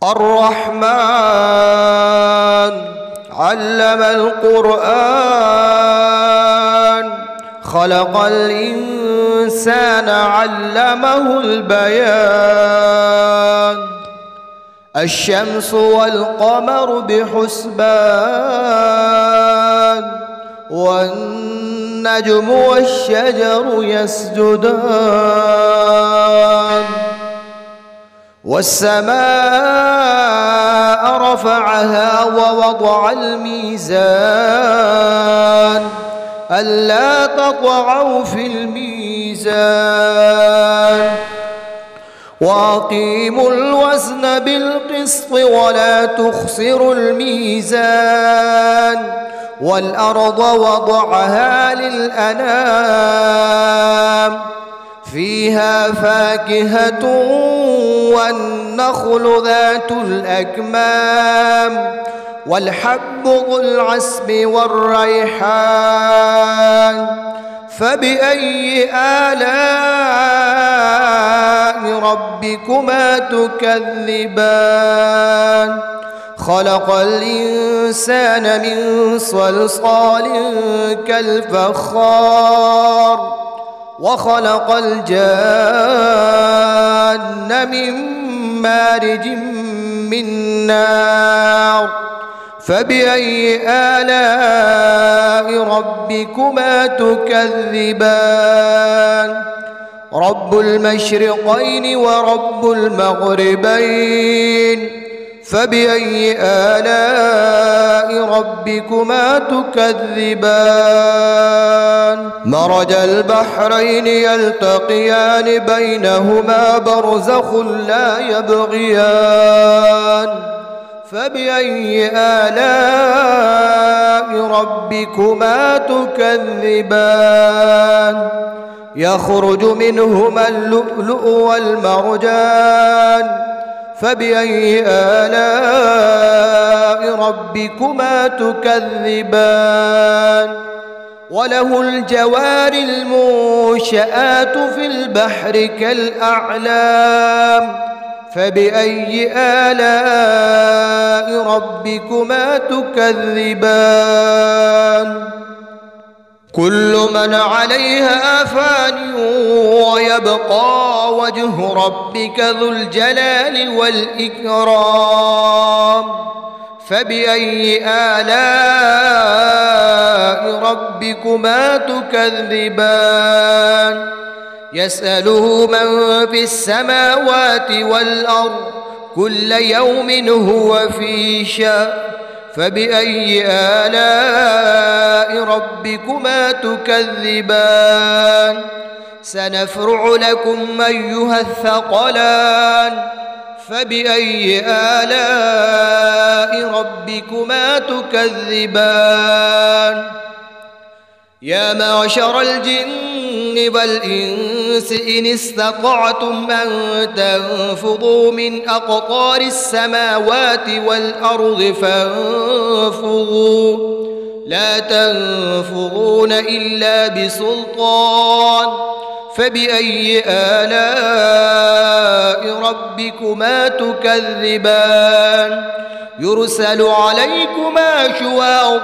الرحمن علم القرآن خلق الإنسان علمه البيان الشمس والقمر بحسبان والنجم والشجر يسجدان والسماء رفعها ووضع الميزان ألا تطغوا في الميزان وأقيموا الوزن بالقسط ولا تخسروا الميزان والأرض وضعها للأنام فيها فاكهة والنخل ذات الأكمام والحب ذو العصف والريحان فبأي آلاء ربكما تكذبان خلق الإنسان من صلصال كالفخار وخلق الجان من مارج من نار فبأي آلاء ربكما تكذبان رب المشرقين ورب المغربين فبأي آلاء ربكما تكذبان مرج البحرين يلتقيان بينهما برزخ لا يبغيان فبأي آلاء ربكما تكذبان يخرج منهما اللؤلؤ والمرجان فبأي آلاء ربكما تكذبان وله الجوار المنشآت في البحر كالأعلام فبأي آلاء ربكما تكذبان كل من عليها فان ويبقى وجه ربك ذو الجلال والإكرام فبأي آلاء ربكما تكذبان يسأله من في السماوات والأرض كل يوم هو في شأن فبأي آلاء ربكما تكذبان سنفرغ لكم أيها الثقلان فبأي آلاء ربكما تكذبان يا معشر الجن والإنس إن استطعتم أن تنفضوا من أقطار السماوات والأرض فانفضوا لا تنفضون إلا بسلطان فبأي آلاء ربكما تكذبان يرسل عليكما شواظ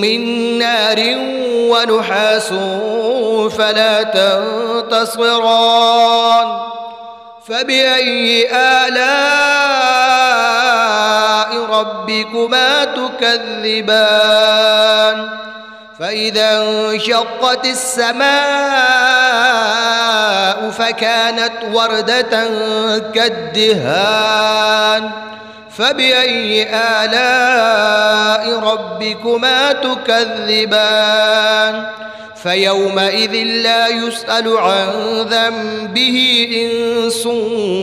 من نار ونحاس فلا تنتصران فبأي آلاء ربكما تكذبان فإذا انشقت السماء فكانت وردة كالدهان فبأي آلاء ربكما تكذبان فيومئذ لا يسأل عن ذنبه إنس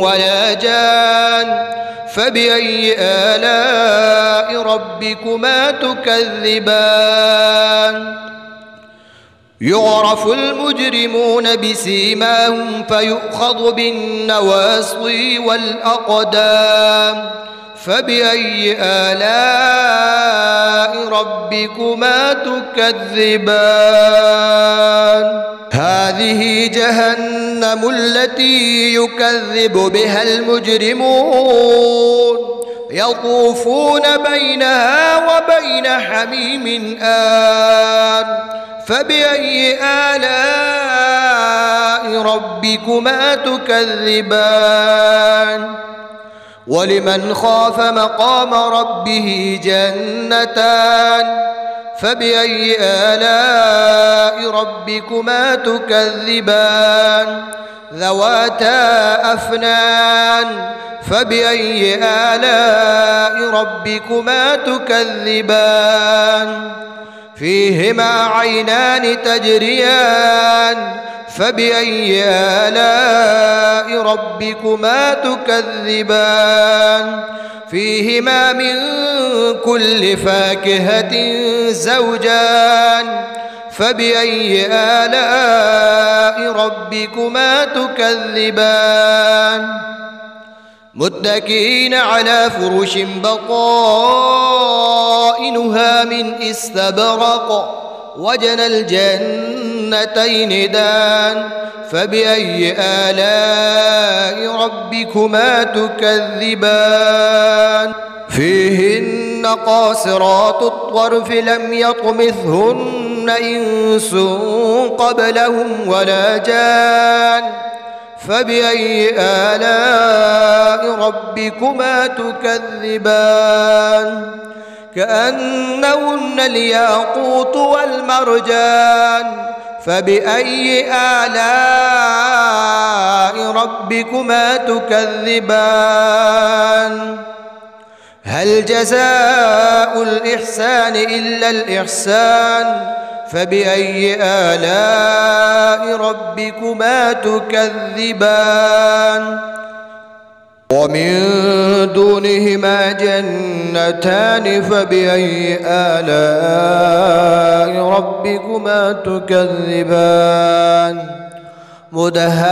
ولا جان فبأي آلاء ربكما تكذبان يعرف المجرمون بسيماهم فيؤخذ بالنواصي والأقدام فبأي آلاء ربكما تكذبان هذه جهنم التي يكذب بها المجرمون يطوفون بينها وبين حميم آن فبأي آلاء ربكما تكذبان ولمن خاف مقام ربه جنتان فبأي آلاء ربكما تكذبان ذواتا أفنان فبأي آلاء ربكما تكذبان فيهما عينان تجريان فبأي آلاء ربكما تكذبان فيهما من كل فاكهة زوجان فبأي آلاء ربكما تكذبان متكئين على فرش بطائنها من استبرق وجنى الجنتين دان فبأي آلاء ربكما تكذبان فيهن قاصرات الطرف لم يطمثهن إنس قبلهم ولا جان فبأي آلاء ربكما تكذبان كأنهن الياقوت والمرجان فبأي آلاء ربكما تكذبان هل جزاء الإحسان إلا الإحسان فبأي آلاء ربكما تكذبان ومن دونهما جنتان فبأي آلاء ربكما تكذبان مدهامتان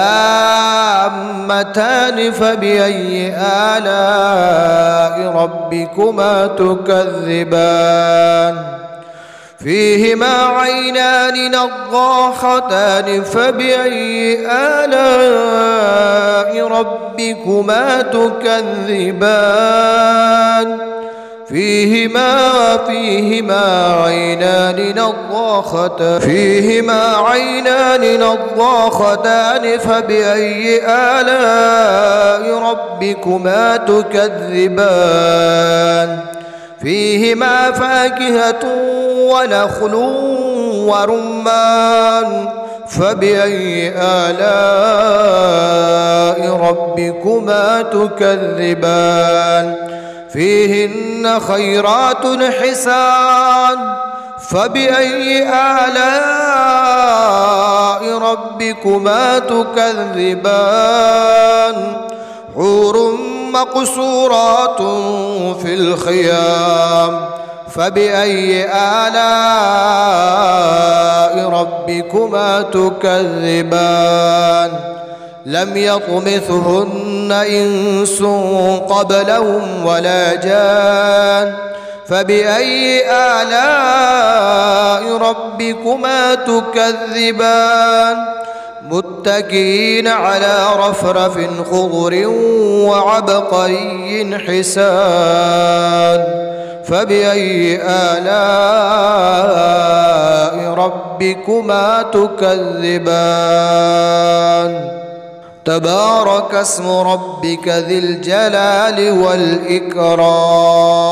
فبأي آلاء ربكما تكذبان فيهما عينان نضاختان فبأي آلاء ربكما تكذبان فيهما عينان نضاختان فبأي آلاء ربكما تكذبان فيهما فاكهة ونخل ورمان فبأي آلاء ربكما تكذبان فيهن خيرات حسان فبأي آلاء ربكما تكذبان حور مقصورات في الخيام فبأي آلاء ربكما تكذبان لم يطمثهن إنس قبلهم ولا جان فبأي آلاء ربكما تكذبان متكئين على رفرف خضر وعبقري حسان فبأي آلاء ربكما تكذبان تبارك اسم ربك ذي الجلال والإكرام